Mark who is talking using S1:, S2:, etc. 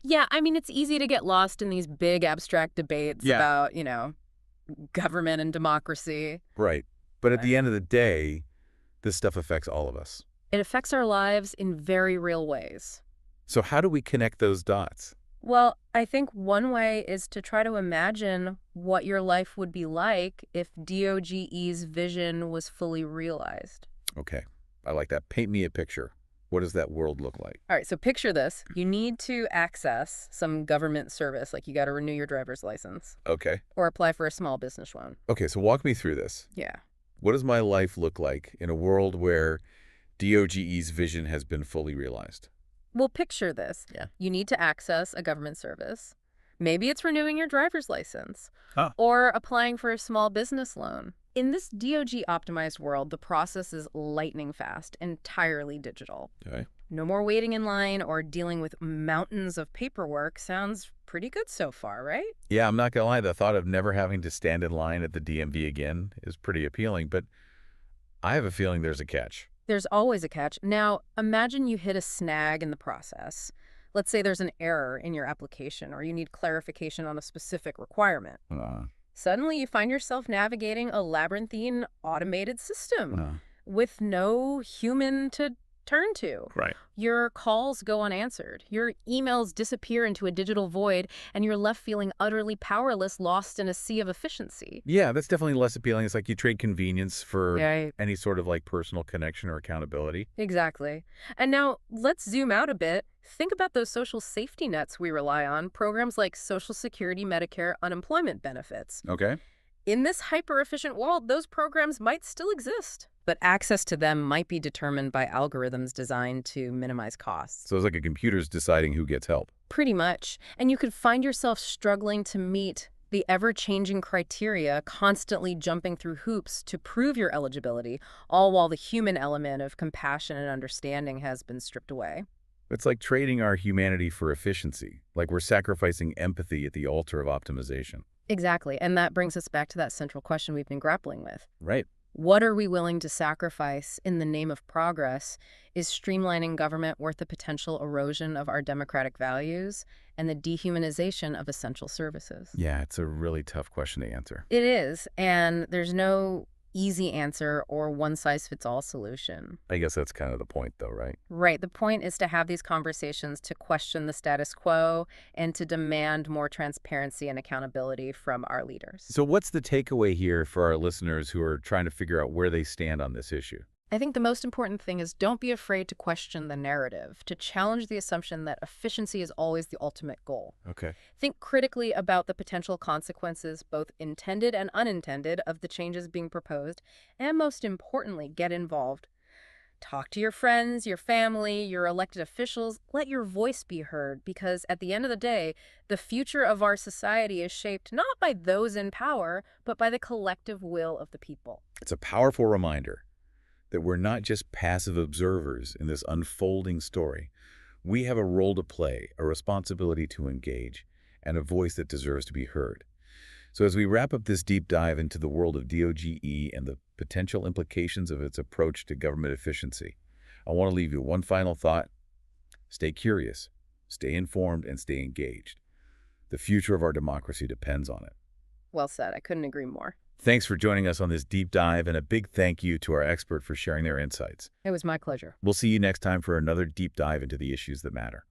S1: Yeah, I mean, it's easy to get lost in these big abstract debates
S2: Yeah.
S1: about, government and democracy.
S2: Right. But at
S1: But
S2: the end of the day, this stuff affects all of us.
S1: it affects our lives in very real ways.
S2: So how do we connect those dots?
S1: Well, I think one way is to try to imagine what your life would be like if DOGE's vision was fully realized.
S2: Okay. I like that. Paint me a picture. What does that world look like?
S1: All right, so picture this. You need to access some government service, like you got to renew your driver's license
S2: Okay.
S1: or apply for a small business loan.
S2: Okay, so walk me through this.
S1: Yeah.
S2: What does my life look like in a world where DOGE's vision has been fully realized?
S1: Well, picture this.
S2: Yeah.
S1: You need to access a government service. Maybe it's renewing your driver's license
S2: Huh.
S1: or applying for a small business loan. In this DOG-optimized world, the process is lightning fast, entirely digital.
S2: Okay.
S1: No more waiting in line or dealing with mountains of paperwork. Sounds pretty good so far, right?
S2: Yeah, I'm not gonna lie. The thought of never having to stand in line at the DMV again is pretty appealing, but I have a feeling there's a catch.
S1: There's always a catch. Now, imagine you hit a snag in the process. Let's say there's an error in your application or you need clarification on a specific requirement.
S2: Uh,
S1: Suddenly, you find yourself navigating a labyrinthine automated system
S2: uh,
S1: with no human to turn to.
S2: right.
S1: Your calls go unanswered. Your emails disappear into a digital void, and you're left feeling utterly powerless, lost in a sea of efficiency.
S2: Yeah, that's definitely less appealing. It's like you trade convenience for
S1: Yeah,
S2: any sort of like personal connection or accountability.
S1: exactly. And now let's zoom out a bit. Think about those social safety nets we rely on, programs like Social Security, Medicare, unemployment benefits.
S2: Okay.
S1: In this hyper-efficient world, those programs might still exist, but access to them might be determined by algorithms designed to minimize costs.
S2: So it's like a computer's deciding who gets help.
S1: Pretty much. And you could find yourself struggling to meet the ever-changing criteria, constantly jumping through hoops to prove your eligibility, all while the human element of compassion and understanding has been stripped away.
S2: It's like trading our humanity for efficiency, like we're sacrificing empathy at the altar of optimization.
S1: Exactly. And that brings us back to that central question we've been grappling with.
S2: Right.
S1: What are we willing to sacrifice in the name of progress? Is streamlining government worth the potential erosion of our democratic values and the dehumanization of essential services?
S2: Yeah, it's a really tough question to answer.
S1: It is, and there's no easy answer or one-size-fits-all solution.
S2: I guess that's kind of the point, though, right?
S1: Right. The point is to have these conversations, to question the status quo, and to demand more transparency and accountability from our leaders.
S2: So what's the takeaway here for our listeners who are trying to figure out where they stand on this issue?
S1: I think the most important thing is don't be afraid to question the narrative, to challenge the assumption that efficiency is always the ultimate goal.
S2: Okay.
S1: Think critically about the potential consequences, both intended and unintended, of the changes being proposed, and most importantly, get involved. Talk to your friends, your family, your elected officials. Let your voice be heard, because at the end of the day, the future of our society is shaped not by those in power, but by the collective will of the people.
S2: It's a powerful reminder that we're not just passive observers in this unfolding story. We have a role to play, a responsibility to engage, and a voice that deserves to be heard. So as we wrap up this deep dive into the world of DOGE and the potential implications of its approach to government efficiency, I want to leave you one final thought. Stay curious, stay informed, and stay engaged. The future of our democracy depends on it.
S1: Well said. I couldn't agree more.
S2: Thanks for joining us on this deep dive, and a big thank you to our expert for sharing their insights.
S1: It was my pleasure.
S2: We'll see you next time for another deep dive into the issues that matter.